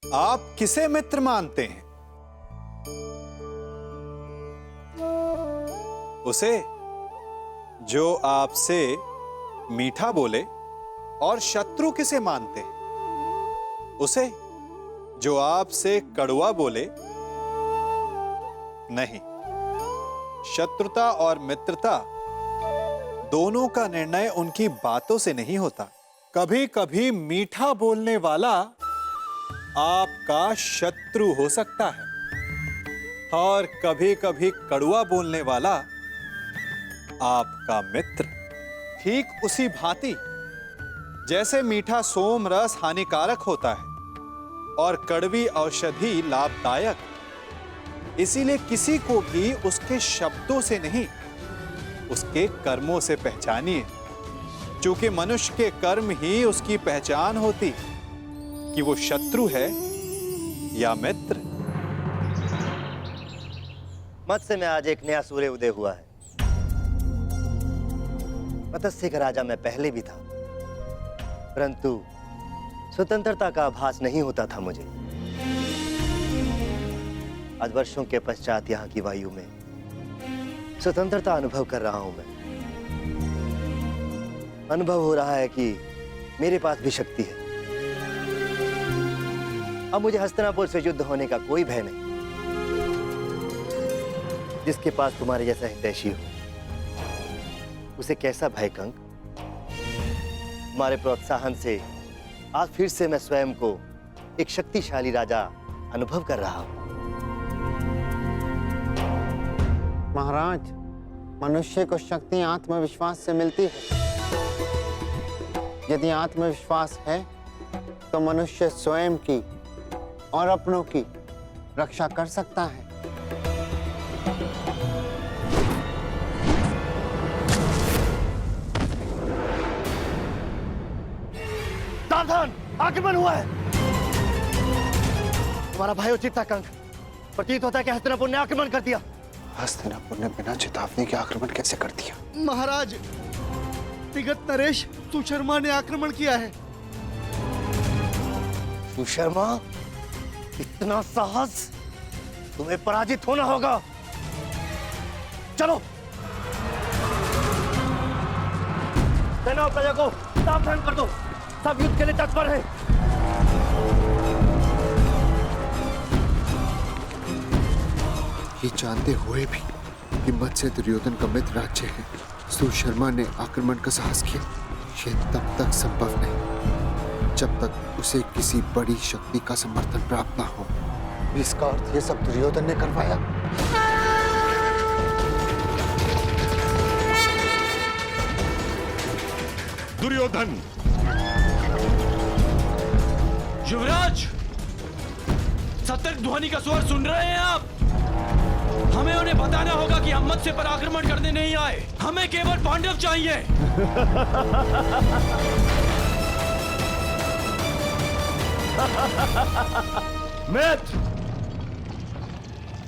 आप किसे मित्र मानते हैं? उसे जो आपसे मीठा बोले, और शत्रु किसे मानते हैं? उसे जो आपसे कड़वा बोले? नहीं, शत्रुता और मित्रता दोनों का निर्णय उनकी बातों से नहीं होता। कभी कभी मीठा बोलने वाला आपका शत्रु हो सकता है, और कभी कभी कड़वा बोलने वाला आपका मित्र। ठीक उसी भांति जैसे मीठा सोम रस हानिकारक होता है और कड़वी औषधि लाभदायक, इसीलिए किसी को भी उसके शब्दों से नहीं, उसके कर्मों से पहचानिए। क्योंकि मनुष्य के कर्म ही उसकी पहचान होती कि वो शत्रु है या मित्र। मत्स्य में आज एक नया सूर्य उदय हुआ है। मत्स्य का राजा मैं पहले भी था, परंतु स्वतंत्रता का आभास नहीं होता था मुझे। आज वर्षों के पश्चात यहाँ की वायु में स्वतंत्रता अनुभव कर रहा हूं मैं। अनुभव हो रहा है कि मेरे पास भी शक्ति है। अब मुझे हस्तिनापुर से युद्ध होने का कोई भय नहीं। जिसके पास तुम्हारे जैसा हितैषी हो, उसे कैसा भय कंक? तुम्हारे प्रोत्साहन से आज फिर से मैं स्वयं को एक शक्तिशाली राजा अनुभव कर रहा हूं। महाराज, मनुष्य को शक्ति आत्मविश्वास से मिलती है। यदि आत्मविश्वास है तो मनुष्य स्वयं की और अपनों की रक्षा कर सकता है। सावधान, आक्रमण हुआ है। तुम्हारा भाई था कंक। प्रतीत होता है कि हस्तिनापुर ने आक्रमण कर दिया। हस्तिनापुर ने बिना चेतावनी के आक्रमण कैसे कर दिया? महाराज, तिगत नरेश सुशर्मा ने आक्रमण किया है। सुशर्मा, इतना साहस? तुम्हें पराजित होना होगा। चलो, सेना और प्रजा को सावधान कर दो। सब युद्ध के लिए तत्पर है। ये जानते हुए भी कि मत्स्य दुर्योधन का मित्र राज्य है, सुशर्मा ने आक्रमण का साहस किया। ये तब तक संभव नहीं जब तक उसे किसी बड़ी शक्ति का समर्थन प्राप्त ना हो। इसका अर्थ ये सब दुर्योधन ने करवाया। दुर्योधन! युवराज, सतर्क ध्वनि का स्वर सुन रहे हैं आप? हमें उन्हें बताना होगा कि हम मत्स्य पर आक्रमण करने नहीं आए। हमें केवल पांडव चाहिए। मित्र,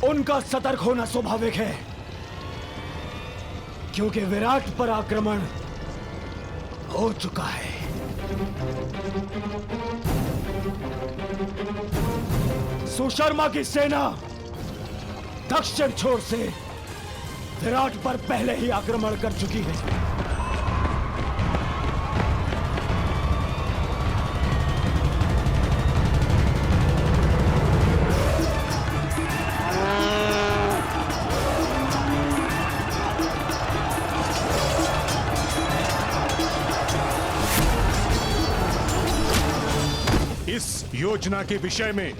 उनका सतर्क होना स्वाभाविक है, क्योंकि विराट पर आक्रमण हो चुका है। सुशर्मा की सेना दक्षिण छोर से विराट पर पहले ही आक्रमण कर चुकी है। इस योजना के विषय में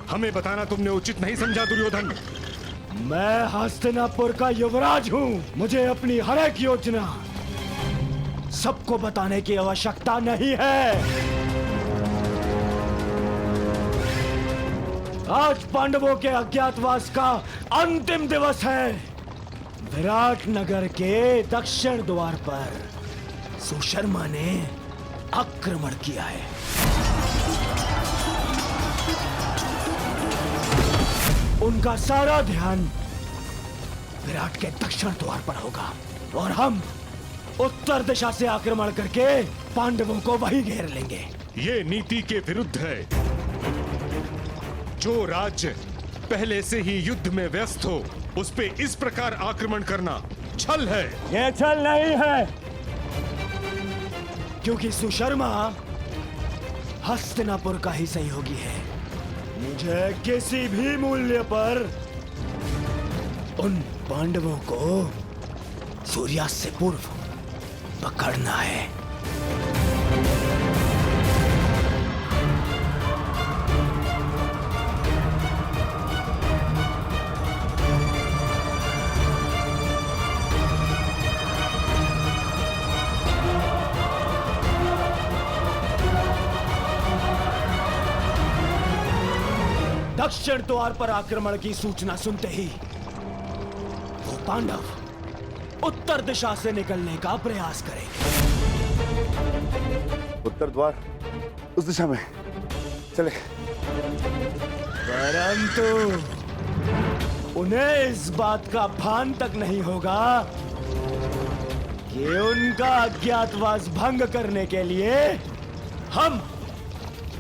हमें बताना तुमने उचित नहीं समझा दुर्योधन। मैं हस्तिनापुर का युवराज हूं। मुझे अपनी हर एक योजना सबको बताने की आवश्यकता नहीं है। आज पांडवों के अज्ञातवास का अंतिम दिवस है। विराट नगर के दक्षिण द्वार पर सुशर्मा ने आक्रमण किया है। उनका सारा ध्यान विराट के दक्षिण द्वार पर होगा और हम उत्तर दिशा से आक्रमण करके पांडवों को वहीं घेर लेंगे। ये नीति के विरुद्ध है। जो राज्य पहले से ही युद्ध में व्यस्त हो उस पे इस प्रकार आक्रमण करना छल है। ये छल नहीं है, क्योंकि सुशर्मा हस्तिनापुर का ही सहयोगी है। मुझे किसी भी मूल्य पर उन पांडवों को सूर्यास्त से पूर्व पकड़ना है। दक्षिण द्वार पर आक्रमण की सूचना सुनते ही वो पांडव उत्तर दिशा से निकलने का प्रयास करेंगे। उत्तर द्वार उस दिशा में चले। परंतु उन्हें इस बात का भान तक नहीं होगा कि उनका अज्ञातवास भंग करने के लिए हम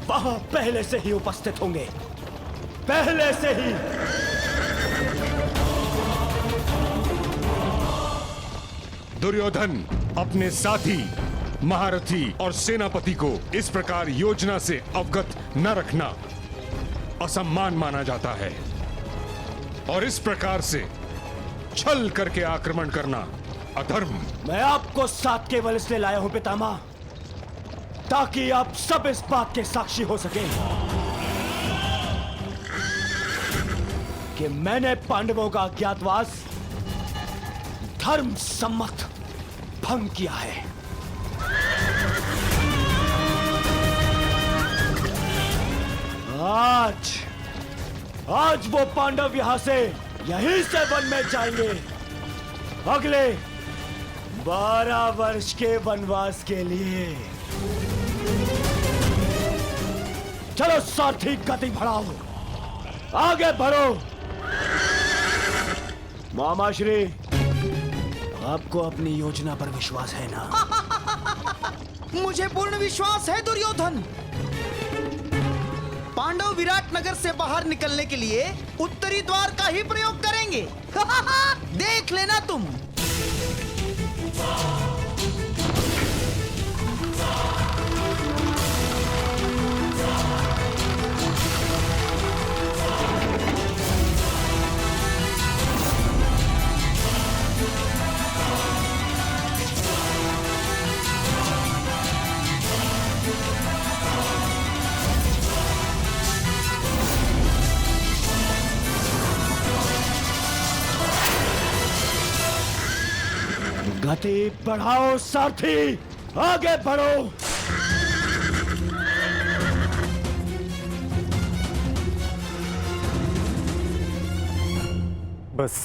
वहां पहले से ही उपस्थित होंगे, पहले से ही। दुर्योधन अपने साथी, महारथी और सेनापति को इस प्रकार योजना से अवगत न रखना असम्मान माना जाता है, और इस प्रकार से छल करके आक्रमण करना अधर्म। मैं आपको साथ केवल इसलिए लाया हूं पितामह, ताकि आप सब इस बात के साक्षी हो सकें कि मैंने पांडवों का अज्ञातवास धर्म सम्मत भंग किया है। आज वो पांडव यहां से यहीं से वन में जाएंगे, अगले 12 वर्ष के वनवास के लिए। चलो सारथी, गति बढ़ाओ, आगे बढ़ो। मामाश्री, आपको अपनी योजना पर विश्वास है ना? मुझे पूर्ण विश्वास है दुर्योधन। पांडव विराट नगर से बाहर निकलने के लिए उत्तरी द्वार का ही प्रयोग करेंगे। देख लेना तुम। गति बढ़ाओ सारथी, आगे बढ़ो। बस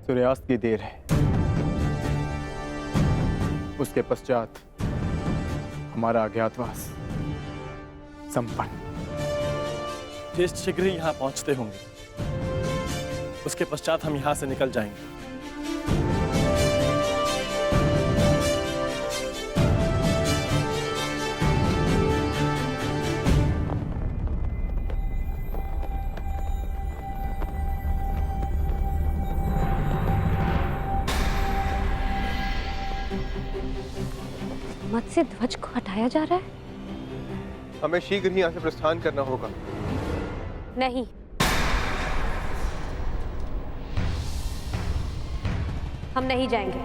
सूर्यास्त की देर है, उसके पश्चात हमारा अज्ञातवास संपन्न। ये शीघ्र ही यहाँ पहुंचते होंगे, उसके पश्चात हम यहाँ से निकल जाएंगे। मत्स्य ध्वज को हटाया जा रहा है। हमें शीघ्र ही यहाँ से प्रस्थान करना होगा। नहीं, हम नहीं जाएंगे।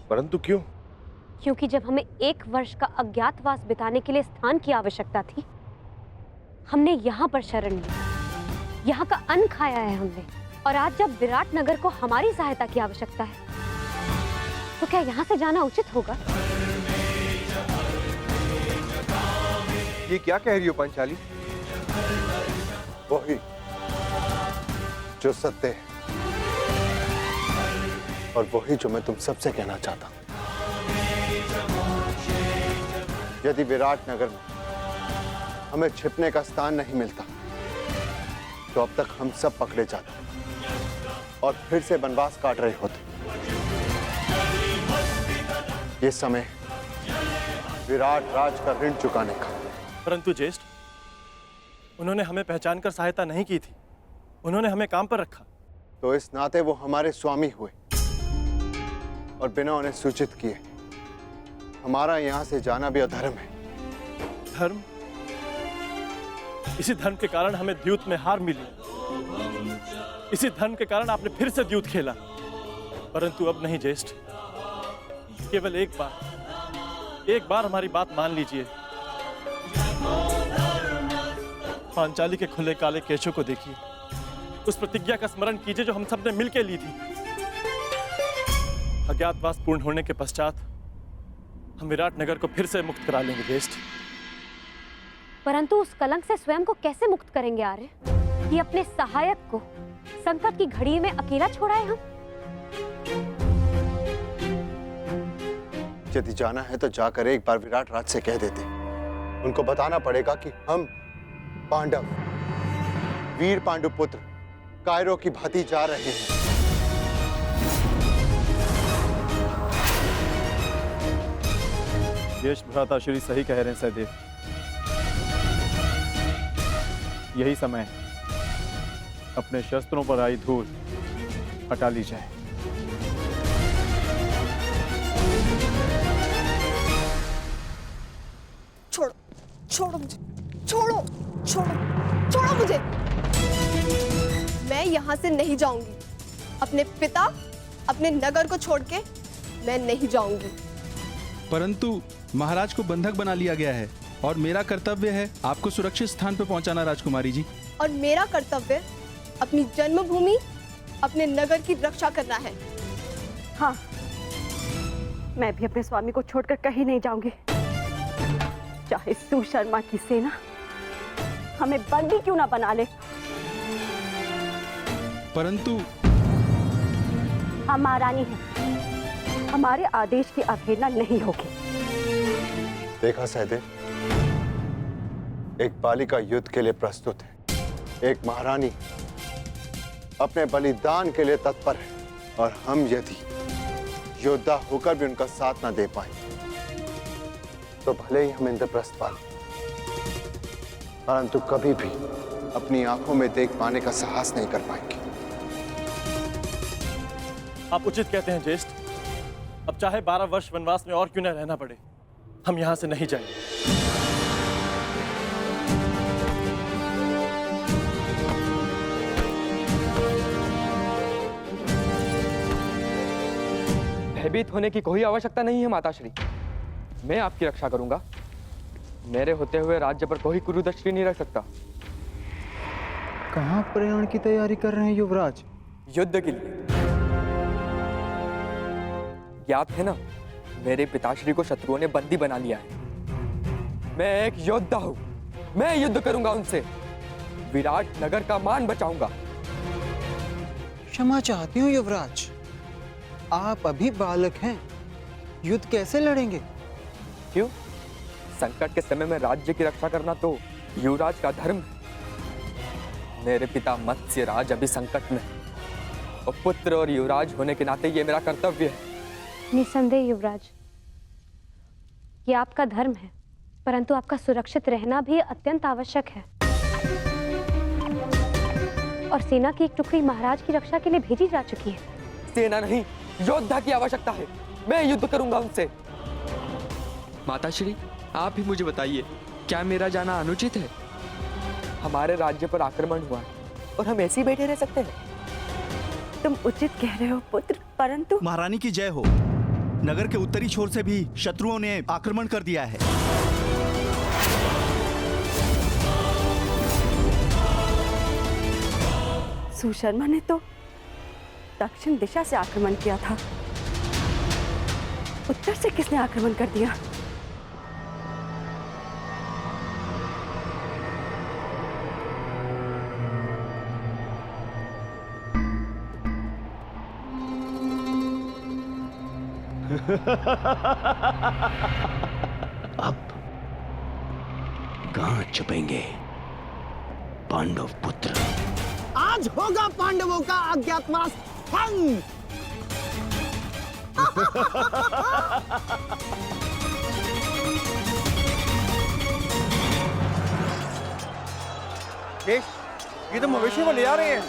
परंतु क्यों? क्योंकि जब हमें 1 वर्ष का अज्ञातवास बिताने के लिए स्थान की आवश्यकता थी, हमने यहाँ पर शरण ली, यहाँ का अन्न खाया है हमने। और आज जब विराट नगर को हमारी सहायता की आवश्यकता है, तो क्या यहाँ से जाना उचित होगा? ये क्या कह रही हो पांचाली? वही जो सत्य है, और वही जो मैं तुम सबसे कहना चाहता हूं। यदि विराट नगर में हमें छिपने का स्थान नहीं मिलता, तो अब तक हम सब पकड़े जाते और फिर से वनवास काट रहे होते। ये समय विराट राज का ऋण चुकाने का। परंतु ज्येष्ठ, उन्होंने हमें पहचान कर सहायता नहीं की थी, उन्होंने हमें काम पर रखा। तो इस नाते वो हमारे स्वामी हुए और बिना उन्हें सूचित किए हमारा यहां से जाना भी अधर्म है। धर्म? इसी धर्म के कारण हमें द्यूत में हार मिली। इसी धर्म के कारण आपने फिर से द्यूत खेला। परंतु अब नहीं ज्येष्ठ, केवल एक बार हमारी बात मान लीजिए। पांचाली के खुले काले केशों को देखिए, उस प्रतिज्ञा का स्मरण कीजिए जो हम सबने मिलकर ली थी। अज्ञातवास पूर्ण होने के पश्चात हम विराट नगर को फिर से मुक्त करा लेंगे ज्येष्ठ। परंतु उस कलंक से स्वयं को कैसे मुक्त करेंगे आर्य? कि अपने सहायक को संकट की घड़ी में अकेला छोड़ाए हम? यदि जाना है तो जाकर एक बार विराट राज से कह देते। उनको बताना पड़ेगा कि हम पांडव, वीर पांडुपुत्र कायरों की भांति जा रहे हैं। ज्येष्ठ भ्राताश्री सही कह रहे हैं सहदेव। यही समय है, अपने शस्त्रों पर आई धूल हटा ली जाए। छोड़ो, छोड़ो मुझे, छोड़ो, छोड़ो, छोड़ो मुझे। मैं यहाँ से नहीं जाऊंगी। अपने पिता, अपने नगर को छोड़ के मैं नहीं जाऊंगी। परंतु महाराज को बंधक बना लिया गया है और मेरा कर्तव्य है आपको सुरक्षित स्थान पर पहुंचाना राजकुमारी जी। और मेरा कर्तव्य अपनी जन्मभूमि, अपने नगर की रक्षा करना है। हाँ, मैं भी अपने स्वामी को छोड़कर कहीं नहीं जाऊंगी। चाहे सुशर्मा की सेना हमें बंदी क्यों ना बना ले। परंतु हम महारानी हैं, हमारे आदेश की अवहेलना नहीं होगी। देखा सहदेव, एक बालिका युद्ध के लिए प्रस्तुत है, एक महारानी अपने बलिदान के लिए तत्पर है, और हम यदि योद्धा होकर भी उनका साथ ना दे पाए तो भले ही हम इंद्रप्रस्थ पालें, परंतु कभी भी अपनी आंखों में देख पाने का साहस नहीं कर पाएंगे। आप उचित कहते हैं ज्येष्ठ। अब चाहे 12 वर्ष वनवास में और क्यों न रहना पड़े, हम यहां से नहीं जाएंगे। भयभीत होने की कोई आवश्यकता नहीं है माताश्री। मैं आपकी रक्षा करूंगा। मेरे होते हुए राज्य पर कोई कुरुदृष्टि नहीं रख सकता। कहां प्रयाण की तैयारी कर रहे हैं युवराज? युद्ध के लिए। ज्ञात है ना, मेरे पिताश्री को शत्रुओं ने बंदी बना लिया है। मैं एक योद्धा हूं, मैं युद्ध करूंगा उनसे, विराट नगर का मान बचाऊंगा। क्षमा चाहती हूँ युवराज, आप अभी बालक हैं, युद्ध कैसे लड़ेंगे? क्यों? संकट के समय में राज्य की रक्षा करना तो युवराज का धर्म है। मेरे पिता मत्स्यराज अभी संकट में है, और पुत्र और युवराज होने के नाते ये मेरा कर्तव्य है। निसंदेह युवराज, ये आपका धर्म है, परंतु आपका सुरक्षित रहना भी अत्यंत आवश्यक है। और सेना की एक टुकड़ी महाराज की रक्षा के लिए भेजी जा चुकी है। सेना नहीं, योद्धा की आवश्यकता है। मैं युद्ध करूंगा उनसे। माताश्री, आप ही मुझे बताइए, क्या मेरा जाना अनुचित है? हमारे राज्य पर आक्रमण हुआ है और हम ऐसे ही बैठे रह सकते हैं? तुम उचित कह रहे हो पुत्र, परंतु महारानी की जय हो। नगर के उत्तरी छोर से भी शत्रुओं ने आक्रमण कर दिया है। सुशर्मा ने तो दक्षिण दिशा से आक्रमण किया था, उत्तर से किसने आक्रमण कर दिया? अब कहां छुपेंगे पांडव पुत्र? आज होगा पांडवों का अज्ञातवास भंग। ये तो मवेशी को ले आ रहे हैं।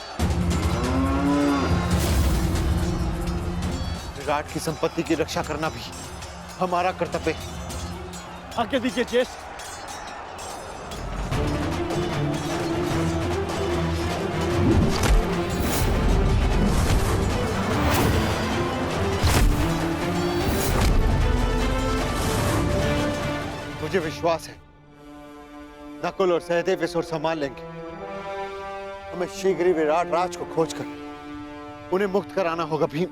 विराट की संपत्ति की रक्षा करना भी हमारा कर्तव्य है। आज्ञा दीजिए ज्येष्ठ। मुझे विश्वास है नकुल और सहदेव इस ओर संभाल लेंगे। हमें शीघ्र ही विराट राज को खोजकर उन्हें मुक्त कराना होगा। भीम,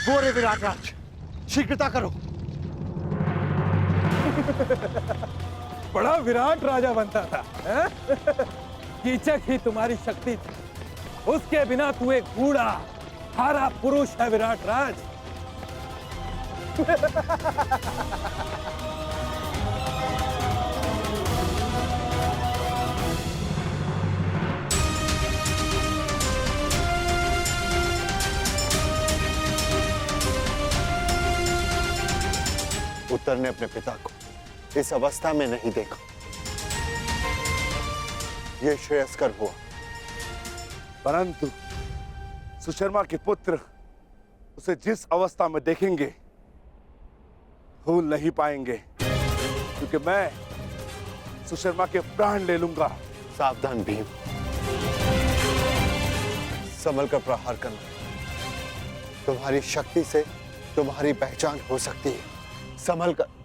वो रे विराट राज, शीघ्रता करो। बड़ा विराट राजा बनता था, कीचक ही तुम्हारी शक्ति थी। उसके बिना तू एक बूढ़ा हारा पुरुष है विराट राज। उत्तर ने अपने पिता को इस अवस्था में नहीं देखा। यह श्रेयस्कर हुआ, परंतु सुशर्मा के पुत्र उसे जिस अवस्था में देखेंगे भूल नहीं पाएंगे, क्योंकि मैं सुशर्मा के प्राण ले लूंगा। सावधान भीम, संभल कर प्रहार करना। तुम्हारी शक्ति से तुम्हारी पहचान हो सकती है। संभल कर।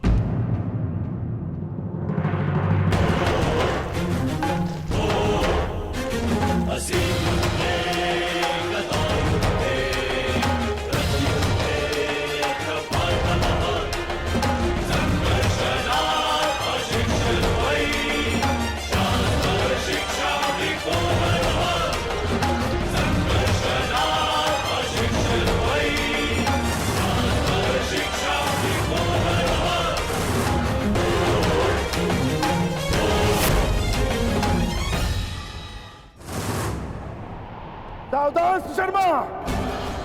सावधान सुशर्मा,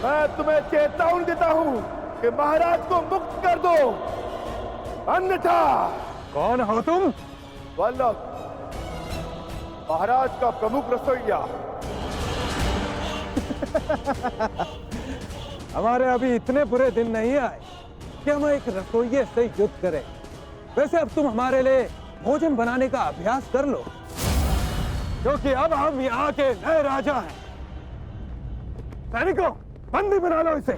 मैं तुम्हें चेतावनी देता हूं कि महाराज को मुक्त कर दो, अन्यथा। कौन हो तुम? वल्लभ, महाराज का प्रमुख रसोइया। हमारे अभी इतने बुरे दिन नहीं आए कि हम एक रसोइये से युद्ध करें। वैसे अब तुम हमारे लिए भोजन बनाने का अभ्यास कर लो, क्योंकि अब हम यहाँ के नए राजा हैं। सैनिकों, बंदी बना लो इसे।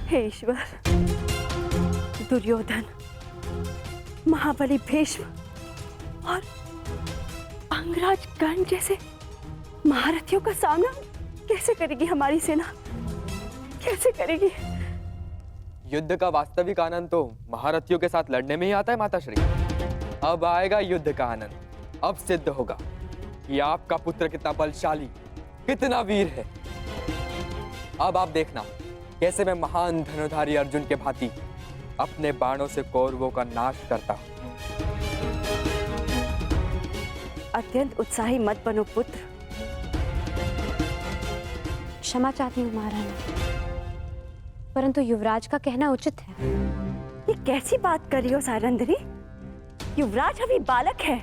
हे ईश्वर, दुर्योधन, महाबली भीष्म और अंगराज कर्ण जैसे महारथियों का सामना कैसे करेगी हमारी सेना? कैसे करेगी? युद्ध का वास्तविक आनंद तो महारथियों के साथ लड़ने में ही आता है माताश्री। अब आएगा युद्ध का आनंद। अब सिद्ध होगा कि आपका पुत्र कितना बलशाली, कितना वीर है। अब आप देखना कैसे मैं महान धनुधारी अर्जुन के भांति अपने बाणों से कौरवों का नाश करता हूं। अत्यंत उत्साही मत बनो पुत्र। क्षमा चाहती हूँ महारानी, परंतु युवराज का कहना उचित है। ये कैसी बात कर रही हो सारंदरी? युवराज अभी बालक है।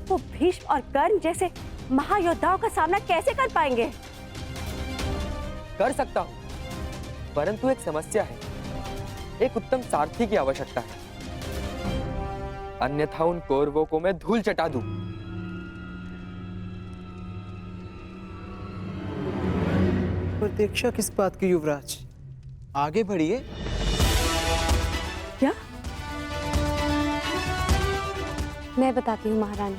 वो भीष्म और कर्ण जैसे महायोद्धाओं का सामना कैसे कर पाएंगे? कर सकता हूं, परंतु एक समस्या है। एक उत्तम सारथी की आवश्यकता है, अन्यथा उन कौरवों को मैं धूल चटा दूं। प्रतीक्षा किस बात की युवराज? आगे बढ़िए। क्या? मैं बताती हूँ महारानी।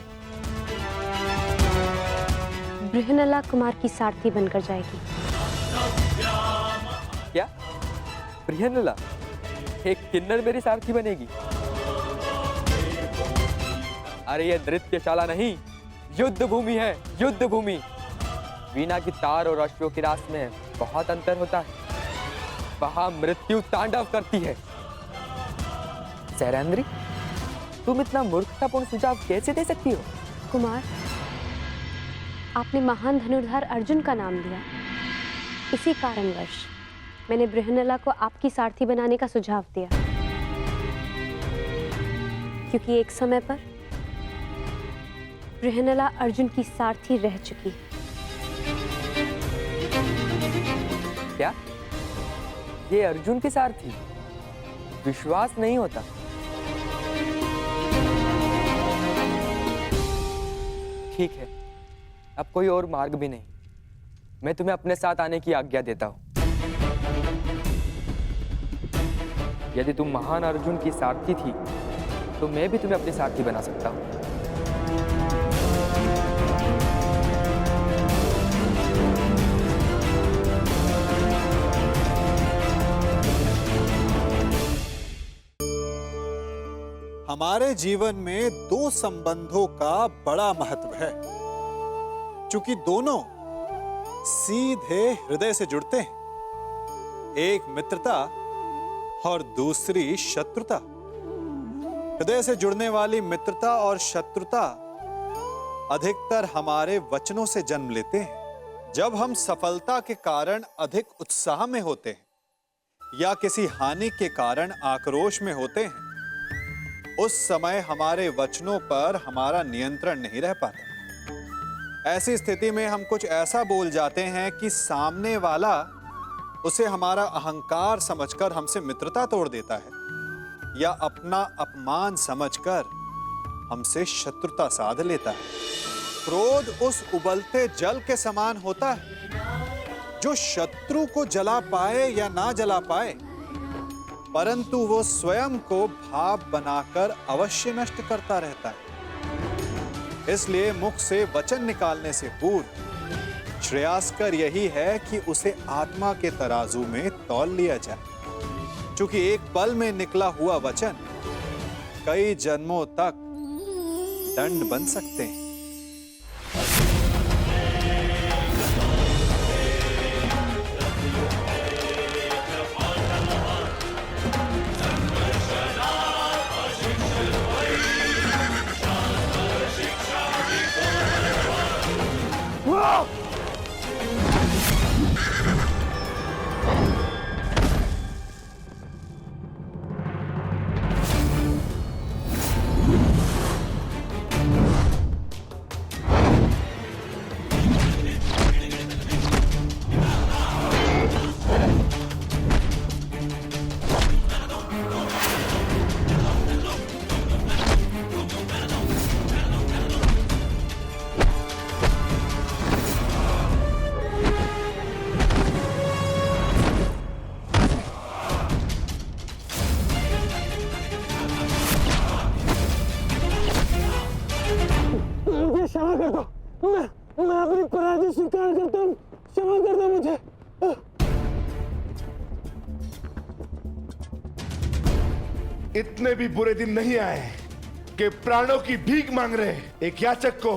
बृहनला कुमार की सारथी बनकर जाएगी। क्या? बृहनला एक किन्नर मेरी सारथी बनेगी? अरे ये नृत्यशाला नहीं, युद्ध भूमि है, युद्ध भूमि। वीणा की तार और अश्वों की रास में बहुत अंतर होता है। वहां मृत्यु तांडव करती है। सैरंद्री, तुम इतना मूर्खतापूर्ण सुझाव कैसे दे सकती हो? कुमार, आपने महान धनुर्धर अर्जुन का नाम लिया। इसी कारणवश मैंने बृहनला को आपकी सारथी बनाने का सुझाव दिया, क्योंकि एक समय पर बृहनला अर्जुन की सारथी रह चुकी है। क्या? ये अर्जुन की सारथी? विश्वास नहीं होता। ठीक है, अब कोई और मार्ग भी नहीं। मैं तुम्हें अपने साथ आने की आज्ञा देता हूं। यदि तुम महान अर्जुन की सारथी थी तो मैं भी तुम्हें अपनी सारथी बना सकता हूं। हमारे जीवन में दो संबंधों का बड़ा महत्व है, क्योंकि दोनों सीधे हृदय से जुड़ते हैं। एक मित्रता और दूसरी शत्रुता। हृदय से जुड़ने वाली मित्रता और शत्रुता अधिकतर हमारे वचनों से जन्म लेते हैं। जब हम सफलता के कारण अधिक उत्साह में होते हैं या किसी हानि के कारण आक्रोश में होते हैं, उस समय हमारे वचनों पर हमारा नियंत्रण नहीं रह पाता। ऐसी स्थिति में हम कुछ ऐसा बोल जाते हैं कि सामने वाला उसे हमारा अहंकार समझकर हमसे मित्रता तोड़ देता है या अपना अपमान समझकर हमसे शत्रुता साध लेता है। क्रोध उस उबलते जल के समान होता है जो शत्रु को जला पाए या ना जला पाए, परंतु वो स्वयं को भाप बनाकर अवश्य नष्ट करता रहता है। इसलिए मुख से वचन निकालने से पूर्व श्रेयस्कर यही है कि उसे आत्मा के तराजू में तौल लिया जाए, क्योंकि एक पल में निकला हुआ वचन कई जन्मों तक दंड बन सकते हैं। क्षमा कर दो, मैं अपनी पराजय स्वीकार करता हूँ। क्षमा कर दो मुझे। इतने भी बुरे दिन नहीं आए कि प्राणों की भीख मांग रहे एक याचक को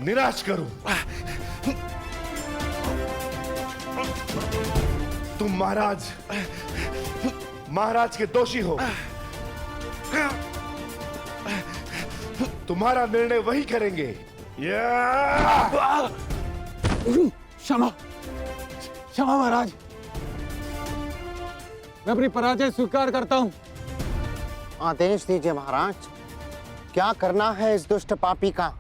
निराश करूं। तुम महाराज के दोषी हो। तुम्हारा निर्णय वही करेंगे। क्षमा महाराज, मैं अपनी पराजय स्वीकार करता हूँ। आदेश दीजिए महाराज, क्या करना है इस दुष्ट पापी का?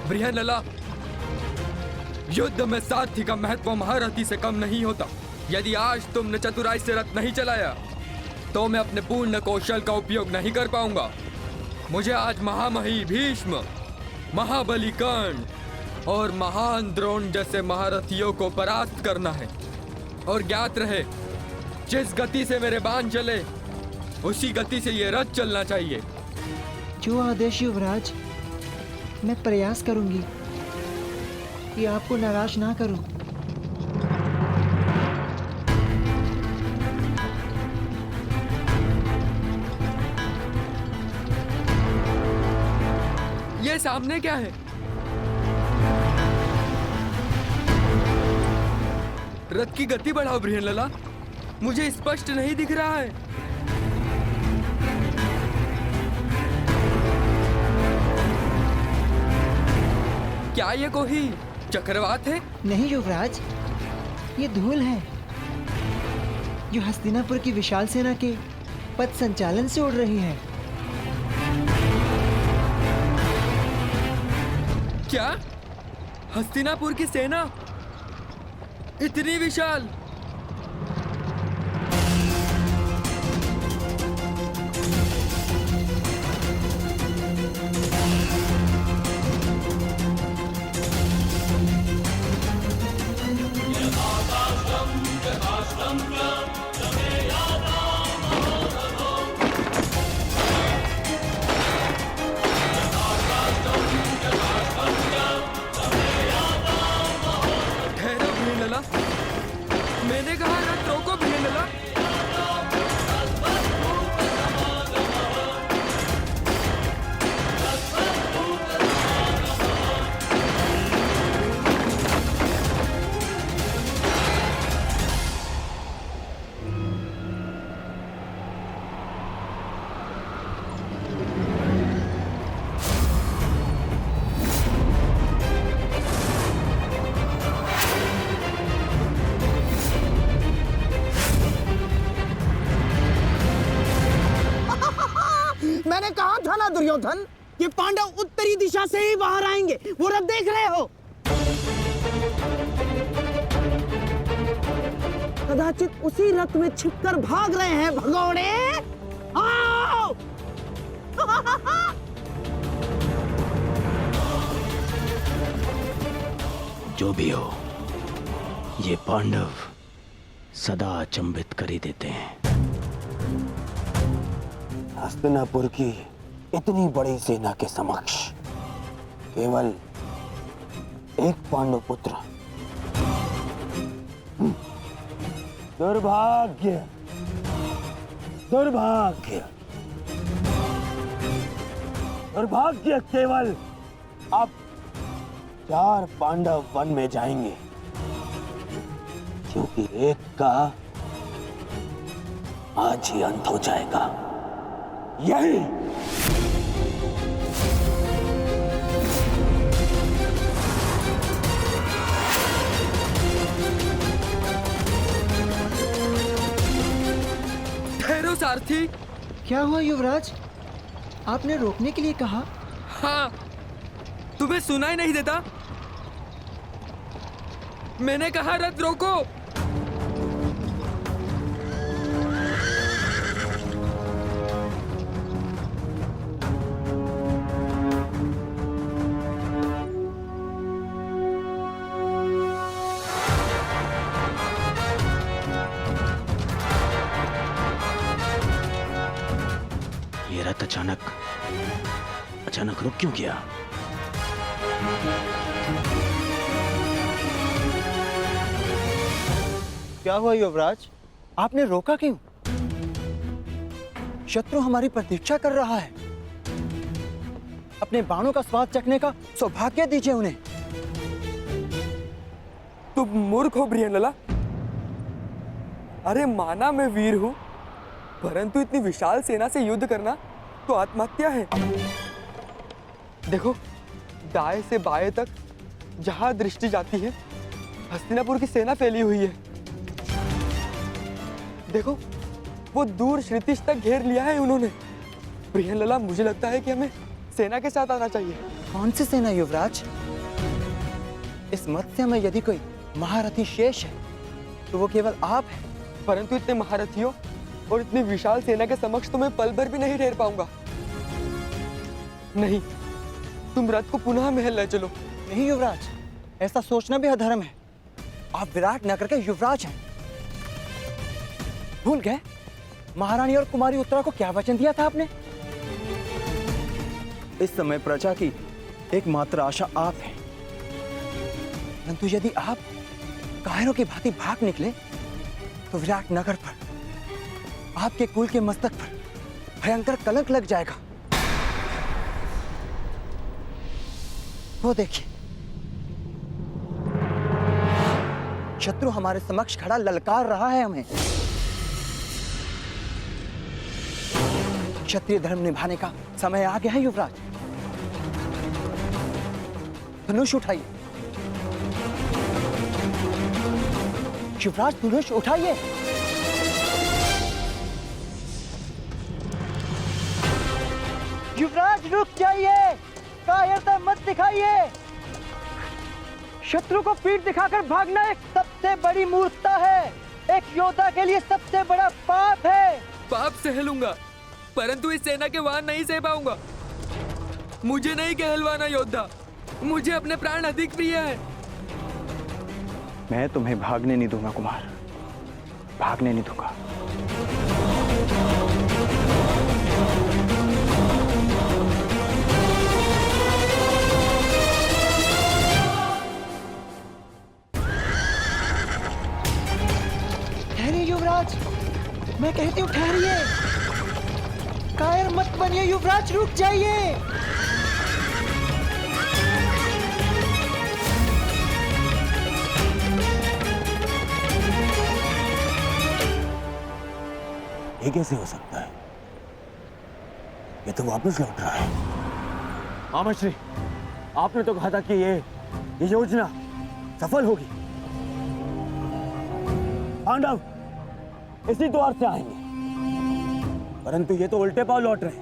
बृहनला, युद्ध में सारथी का महत्व महारथी से कम नहीं होता। यदि आज तुमने चतुराई से रथ नहीं चलाया तो मैं अपने पूर्ण कौशल का उपयोग नहीं कर पाऊंगा। मुझे आज महामही भीष्म, महाबली कर्ण और महान द्रोण जैसे महारथियों को परास्त करना है। और ज्ञात रहे, जिस गति से मेरे बाण चले उसी गति से ये रथ चलना चाहिए। जो आदेश युवराज, मैं प्रयास करूंगी कि आपको नाराज ना करूं। ये सामने क्या है? रथ की गति बढ़ाओ बृहनलला, मुझे स्पष्ट नहीं दिख रहा है। क्या ये कोई चक्रवात है? नहीं युवराज, ये धूल है जो हस्तिनापुर की विशाल सेना के पथ संचालन से उड़ रही है। क्या हस्तिनापुर की सेना इतनी विशाल? मैंने कहा रथ रोको बृहनलला। मैंने कहा था ना दुर्योधन, ये पांडव उत्तरी दिशा से ही बाहर आएंगे। वो रथ देख रहे हो? कदाचित उसी रथ में छिपकर भाग रहे हैं भगोड़े। आओ! जो भी हो, ये पांडव सदा अचंभित कर ही देते हैं। हस्तिनापुर की इतनी बड़ी सेना के समक्ष केवल एक पांडव पुत्र। दुर्भाग्य, दुर्भाग्य, दुर्भाग्य। केवल अब 4 पांडव वन में जाएंगे, क्योंकि एक का आज ही अंत हो जाएगा। यही ठहरो सारथी। क्या हुआ युवराज? आपने रोकने के लिए कहा? हाँ, तुम्हें सुनाई नहीं देता? मैंने कहा रथ रोको। ये रथ अचानक रुक क्यों गया? क्या हुआ युवराज? आपने रोका क्यों? शत्रु हमारी प्रतीक्षा कर रहा है। अपने बाणों का स्वाद चखने का सौभाग्य दीजिए उन्हें। तुम मूर्ख हो बृहनलला। अरे माना मैं वीर हूं, परंतु इतनी विशाल सेना से युद्ध करना तो आत्महत्या है। देखो, दाएं से बाएं तक जहां दृष्टि जाती है हस्तिनापुर की सेना फैली हुई है। देखो, वो दूर श्रीतिश तक घेर लिया है उन्होंने। बृहनलला, मुझे लगता है कि हमें सेना के साथ आना चाहिए। कौन सी सेना युवराज? इस मत्स्य में यदि कोई महारथी शेष है तो वो केवल आप हैं। परंतु इतने महारथियों और इतनी विशाल सेना के समक्ष तो मैं पल भर भी नहीं ठहर पाऊंगा। नहीं, तुम रथ को पुनः महल ले चलो। नहीं युवराज, ऐसा सोचना भी अधर्म है। आप विराट नगर के युवराज हैं। भूल गए महारानी और कुमारी उत्तरा को क्या वचन दिया था आपने? इस समय प्रजा की एकमात्र आशा आप हैं। परंतु यदि आप कायरों की भांति भाग निकले तो विराट नगर पर, आपके कुल के मस्तक पर भयंकर कलंक लग जाएगा। वो देखिए, शत्रु हमारे समक्ष खड़ा ललकार रहा है हमें। क्षत्रिय धर्म निभाने का समय आ गया है युवराज। धनुष उठाइए युवराज, धनुष उठाइए। युवराज रुक जाइए, कायरता मत दिखाइए। शत्रु को पीठ दिखाकर भागना एक सबसे बड़ी मूर्खता है। एक योद्धा के लिए सबसे बड़ा पाप है। पाप सह लूंगा, परंतु इस सेना के वाहन नहीं सह पाऊंगा। मुझे नहीं कहलवाना योद्धा, मुझे अपने प्राण अधिक प्रिय है। मैं तुम्हें भागने नहीं दूंगा कुमार, भागने नहीं दूंगा। ठहरिए युवराज, मैं कहती हूँ ठहरिए। कायर मत बनिए युवराज, रुक जाइए। ये कैसे हो सकता है? ये तो वापस लौट रहा है। आमश्री, आपने तो कहा था कि ये योजना सफल होगी। पांडव इसी द्वार से आएंगे, परंतु ये तो उल्टे पांव लौट रहे हैं।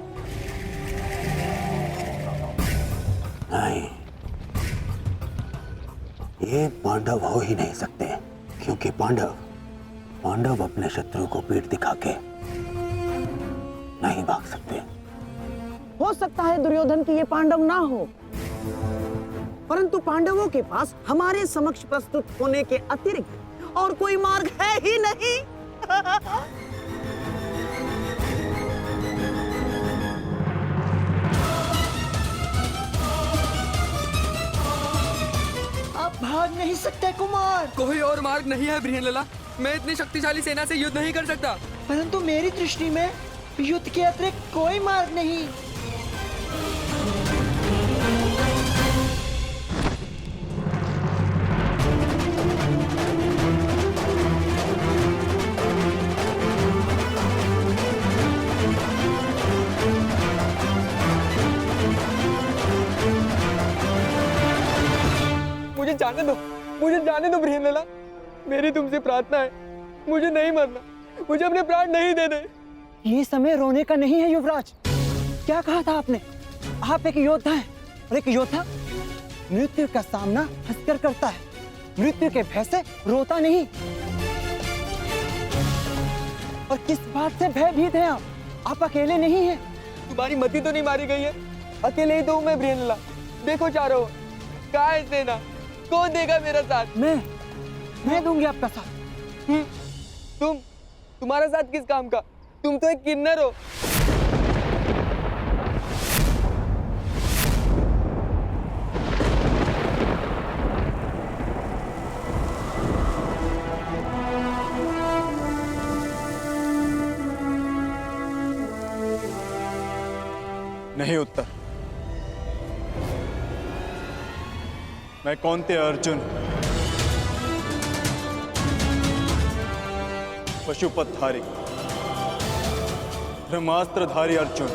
नहीं, ये पांडव हो ही नहीं सकते, क्योंकि पांडव अपने शत्रु को पीठ दिखा के नहीं भाग सकते। हो सकता है दुर्योधन की ये पांडव ना हो, परंतु पांडवों के पास हमारे समक्ष प्रस्तुत होने के अतिरिक्त और कोई मार्ग है ही नहीं। आप भाग नहीं सकते कुमार। कोई और मार्ग नहीं है बृहनलाला। मैं इतनी शक्तिशाली सेना से युद्ध नहीं कर सकता। परंतु मेरी दृष्टि में युद्ध के अतिरिक्त कोई मार्ग नहीं। मुझे जाने दो बृहनलाला। मेरी तुमसे प्रार्थना है, मुझे नहीं मरना, मुझे अपने प्राण नहीं देने। ये समय रोने का नहीं है युवराज। क्या कहा था आपने? आप एक योद्धा हैं, और एक योद्धा मृत्यु का सामना हंसकर करता है, मृत्यु के भय से रोता नहीं। और किस बात से भयभीत हैं आप अकेले नहीं हैं। तुम्हारी मति तो नहीं मारी गई है, अकेले ही तो हूं मैं बृहनलाला। देखो चारों, कहाँ है सेना? कौन देगा मेरा साथ? मैं दूंगी आपका साथ। तुम्हारा साथ किस काम का? तुम तो एक किन्नर हो। नहीं उत्तर। मैं कौनते अर्जुन, पशुपतधारी, ब्रह्मास्त्रधारी अर्जुन,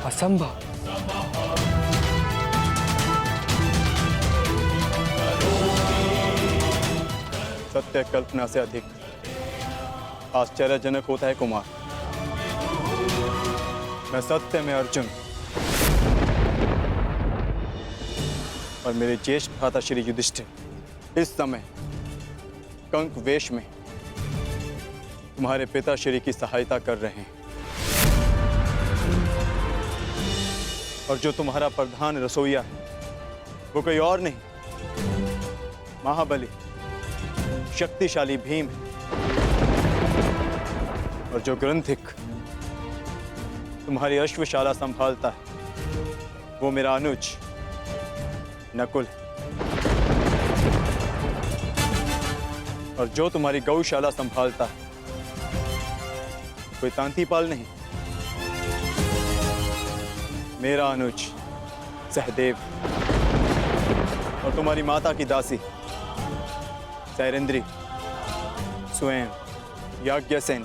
असंभव। सत्य कल्पना से अधिक आश्चर्यजनक होता है कुमार। मैं सत्य में अर्जुन और मेरे ज्येष्ठ भ्राता श्री युधिष्ठिर इस समय कंक वेश में तुम्हारे पिता श्री की सहायता कर रहे हैं। और जो तुम्हारा प्रधान रसोइया है वो कोई और नहीं, महाबली शक्तिशाली भीम है। और जो ग्रंथिक तुम्हारी अश्वशाला संभालता है वो मेरा अनुज नकुल है। और जो तुम्हारी गौशाला संभालता है कोई तांतीपाल नहीं, मेरा अनुज सहदेव। और तुम्हारी माता की दासी सैरेंद्री स्वयं याज्ञसेन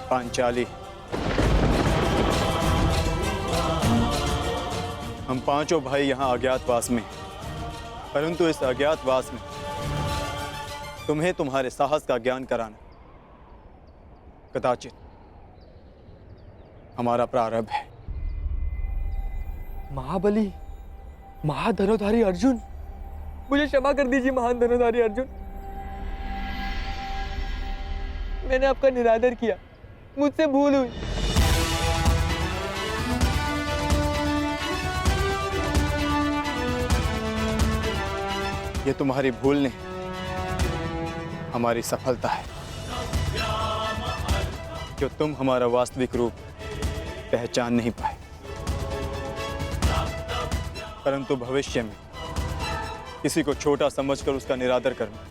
पांचाली। हम पांचों भाई यहाँ अज्ञातवास में, परंतु इस अज्ञातवास में तुम्हें तुम्हारे साहस का ज्ञान कराना कदाचित हमारा प्रारंभ है। महाबली, महाधनुधारी अर्जुन, मुझे क्षमा कर दीजिए महान धनुधारी अर्जुन। मैंने आपका निरादर किया, मुझसे भूल हुई। ये तुम्हारी भूल नहीं, हमारी सफलता है जो तुम हमारा वास्तविक रूप पहचान नहीं पाए। परंतु भविष्य में किसी को छोटा समझकर उसका निरादर करना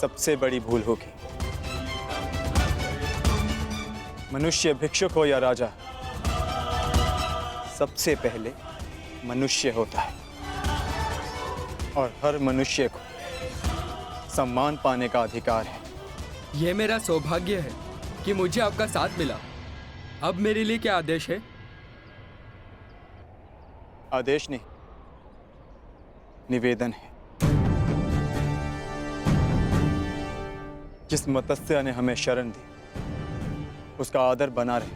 सबसे बड़ी भूल होगी। मनुष्य भिक्षुक हो या राजा, सबसे पहले मनुष्य होता है और हर मनुष्य को सम्मान पाने का अधिकार है। ये मेरा सौभाग्य है कि मुझे आपका साथ मिला। अब मेरे लिए क्या आदेश है? आदेश नहीं, निवेदन है। जिस मत्स्य ने हमें शरण दी उसका आदर बना रहे,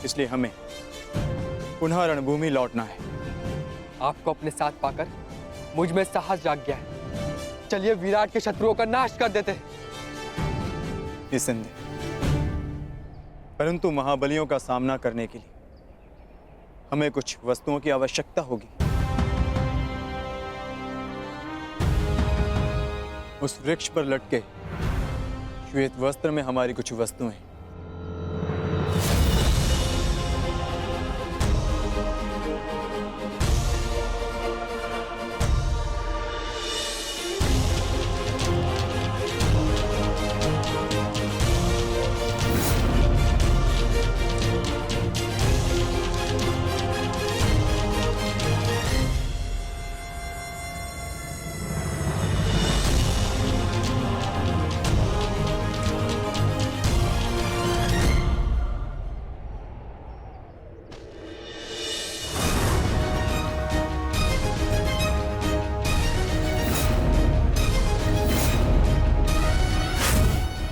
इसलिए हमें पुनः रणभूमि लौटना है। आपको अपने साथ पाकर मुझ में साहस जाग गया है। चलिए विराट के शत्रुओं का नाश कर देते हैं। निसंदेह, परंतु महाबलियों का सामना करने के लिए हमें कुछ वस्तुओं की आवश्यकता होगी। उस वृक्ष पर लटके श्वेत वस्त्र में हमारी कुछ वस्तुएं।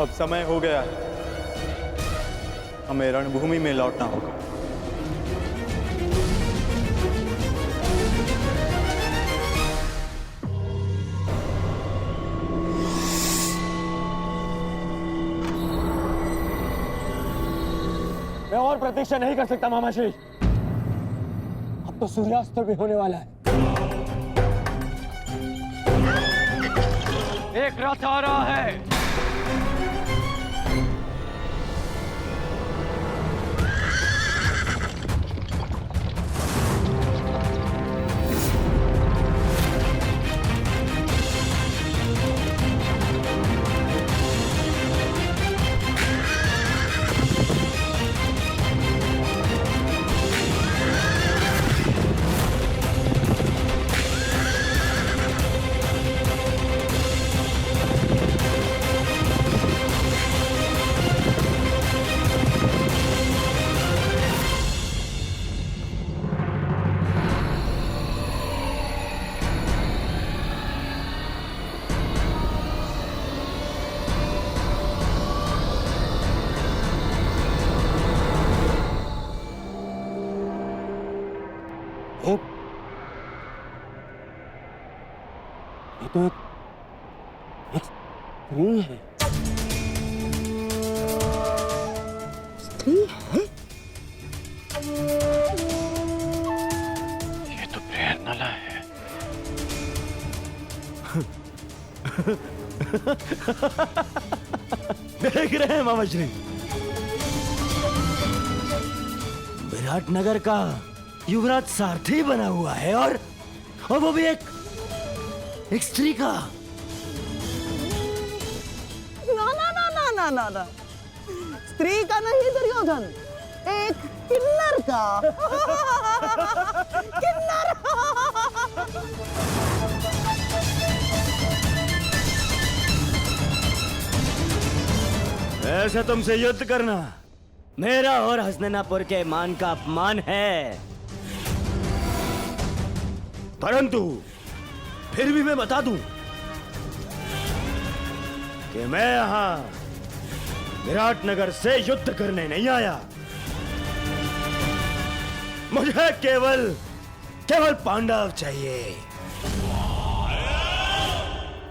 अब समय हो गया है, हमें रणभूमि में लौटना होगा। मैं और प्रतीक्षा नहीं कर सकता मामाश्री। अब तो सूर्यास्त भी होने वाला है। एक रथ आ रहा है। ये तो एक स्त्री है। स्त्री है? ये तो प्रेरणा है। देख रहे हैं मामा श्री, विराटनगर का युवराज सारथी बना हुआ है और वो भी एक स्त्री का। ना ना ना ना ना ना ना, स्त्री का नहीं दुर्योधन, एक किन्नर का। किन्नर। ऐसे तुमसे युद्ध करना मेरा और हसनैनापुर के मान का अपमान है, परंतु फिर भी मैं बता दूं कि मैं यहां विराटनगर से युद्ध करने नहीं आया। मुझे केवल पांडव चाहिए।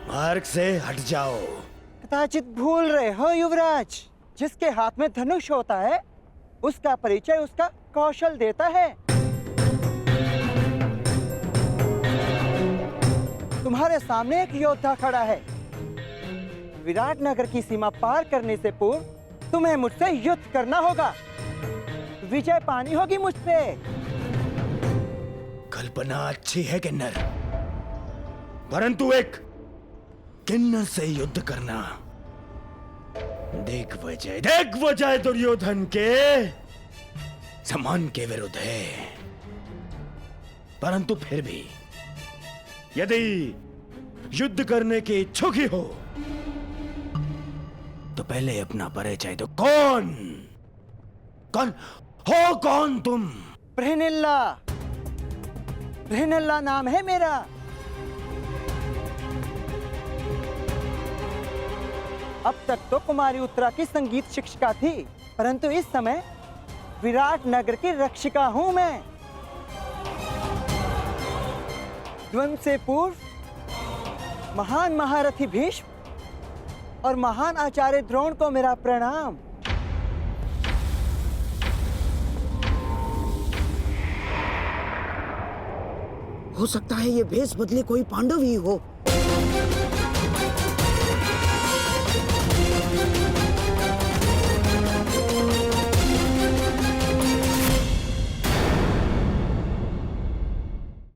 मार्ग से हट जाओ। कदाचित भूल रहे हो युवराज, जिसके हाथ में धनुष होता है उसका परिचय उसका कौशल देता है। तुम्हारे सामने एक योद्धा खड़ा है। विराटनगर की सीमा पार करने से पूर्व तुम्हें मुझसे युद्ध करना होगा। विजय पानी होगी मुझसे। कल्पना अच्छी है किन्नर, परंतु एक किन्नर से युद्ध करना दिग्विजय दुर्योधन के सम्मान के विरुद्ध है। परंतु फिर भी यदि युद्ध करने के इच्छुक ही हो तो पहले अपना परिचय दो। कौन तुम? प्रणिल्ला नाम है मेरा। अब तक तो कुमारी उत्तरा की संगीत शिक्षिका थी, परंतु इस समय विराटनगर की रक्षिका हूं मैं। द्वंद्व से पूर्व महान महारथी भीष्म और महान आचार्य द्रोण को मेरा प्रणाम। हो सकता है ये भेष बदले कोई पांडव ही हो।